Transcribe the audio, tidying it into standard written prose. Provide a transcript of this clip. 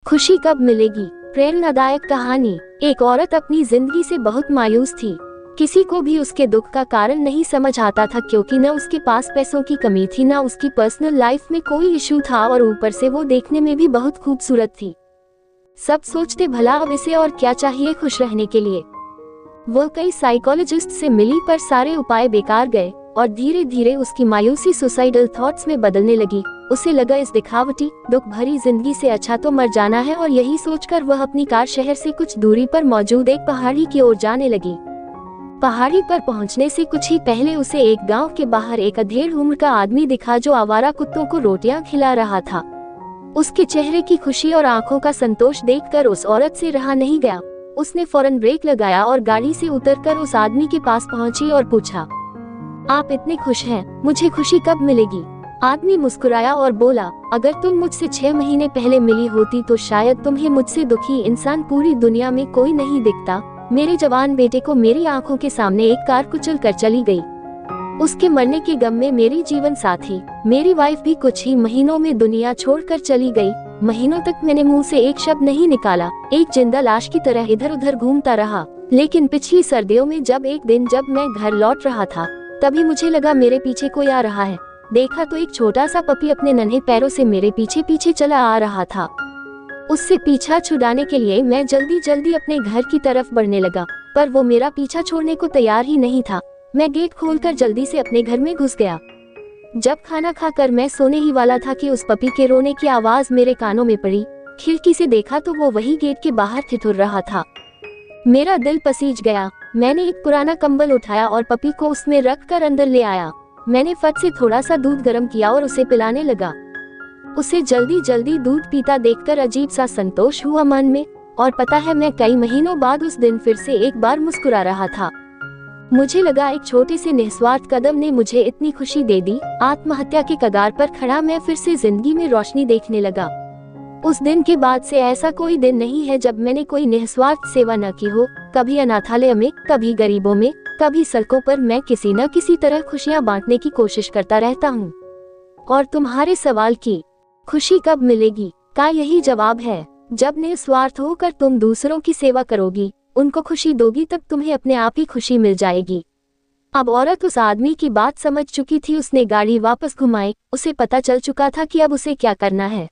खुशी कब मिलेगी? प्रेरणादायक कहानी। एक औरत अपनी जिंदगी से बहुत मायूस थी। किसी को भी उसके दुख का कारण नहीं समझ आता था, क्योंकि न उसके पास पैसों की कमी थी, न उसकी पर्सनल लाइफ में कोई इशू था, और ऊपर से वो देखने में भी बहुत खूबसूरत थी। सब सोचते भला अब इसे और क्या चाहिए खुश रहने के लिए। वो कई साइकोलॉजिस्ट से मिली, पर सारे उपाय बेकार गए और धीरे धीरे उसकी मायूसी सुसाइडल थॉट्स में बदलने लगी। उसे लगा इस दिखावटी दुख भरी जिंदगी से अच्छा तो मर जाना है, और यही सोचकर वह अपनी कार शहर से कुछ दूरी पर मौजूद एक पहाड़ी की ओर जाने लगी। पहाड़ी पर पहुंचने से कुछ ही पहले उसे एक गांव के बाहर एक अधेड़ उम्र का आदमी दिखा, जो आवारा कुत्तों को रोटियां खिला रहा था। उसके चेहरे की खुशी और आंखों का संतोष देखकर उस औरत से रहा नहीं गया। उसने फौरन ब्रेक लगाया और गाड़ी से उतरकर उस आदमी के पास पहुंची और पूछा, आप इतने खुश हैं, मुझे खुशी कब मिलेगी? आदमी मुस्कुराया और बोला, अगर तुम मुझसे 6 महीने पहले मिली होती तो शायद तुम्हें मुझसे दुखी इंसान पूरी दुनिया में कोई नहीं दिखता। मेरे जवान बेटे को मेरी आंखों के सामने एक कार कुचल कर चली गई। उसके मरने के गम में मेरी जीवन साथी, मेरी वाइफ भी कुछ ही महीनों में दुनिया छोड़कर चली गई। महीनों तक मैंने मुंह से एक शब्द नहीं निकाला, एक जिंदा लाश की तरह इधर उधर घूमता रहा। लेकिन पिछली सर्दियों में जब मैं घर लौट रहा था, तभी मुझे लगा मेरे पीछे कोई आ रहा है। देखा तो एक छोटा सा पपी अपने नन्हे पैरों से मेरे पीछे पीछे चला आ रहा था। उससे पीछा छुड़ाने के लिए मैं जल्दी जल्दी अपने घर की तरफ बढ़ने लगा, पर वो मेरा पीछा छोड़ने को तैयार ही नहीं था। मैं गेट खोलकर जल्दी से अपने घर में घुस गया। जब खाना खाकर मैं सोने ही वाला था कि उस पपी के रोने की आवाज मेरे कानों में पड़ी। खिड़की से देखा तो वो वही गेट के बाहर ठिठुर रहा था। मेरा दिल पसीज गया। मैंने एक पुराना कंबल उठाया और पपी को उसमें रखकर अंदर ले आया। मैंने फट से थोड़ा सा दूध गर्म किया और उसे पिलाने लगा। उसे जल्दी जल्दी दूध पीता देखकर अजीब सा संतोष हुआ मन में। और पता है, मैं कई महीनों बाद उस दिन फिर से एक बार मुस्कुरा रहा था। मुझे लगा एक छोटे से निस्वार्थ कदम ने मुझे इतनी खुशी दे दी। आत्महत्या के कगार पर खड़ा मैं फिर से जिंदगी में रोशनी देखने लगा। उस दिन के बाद से ऐसा कोई दिन नहीं है जब मैंने कोई निस्वार्थ सेवा न की हो। कभी अनाथालय में, कभी गरीबों में, कभी सड़कों पर मैं किसी न किसी तरह खुशियां बांटने की कोशिश करता रहता हूँ। और तुम्हारे सवाल की खुशी कब मिलेगी का यही जवाब है, जब निस्वार्थ होकर तुम दूसरों की सेवा करोगी, उनको खुशी दोगी, तब तुम्हें अपने आप ही खुशी मिल जाएगी। अब औरत उस आदमी की बात समझ चुकी थी। उसने गाड़ी वापस घुमाई। उसे पता चल चुका था कि अब उसे क्या करना है।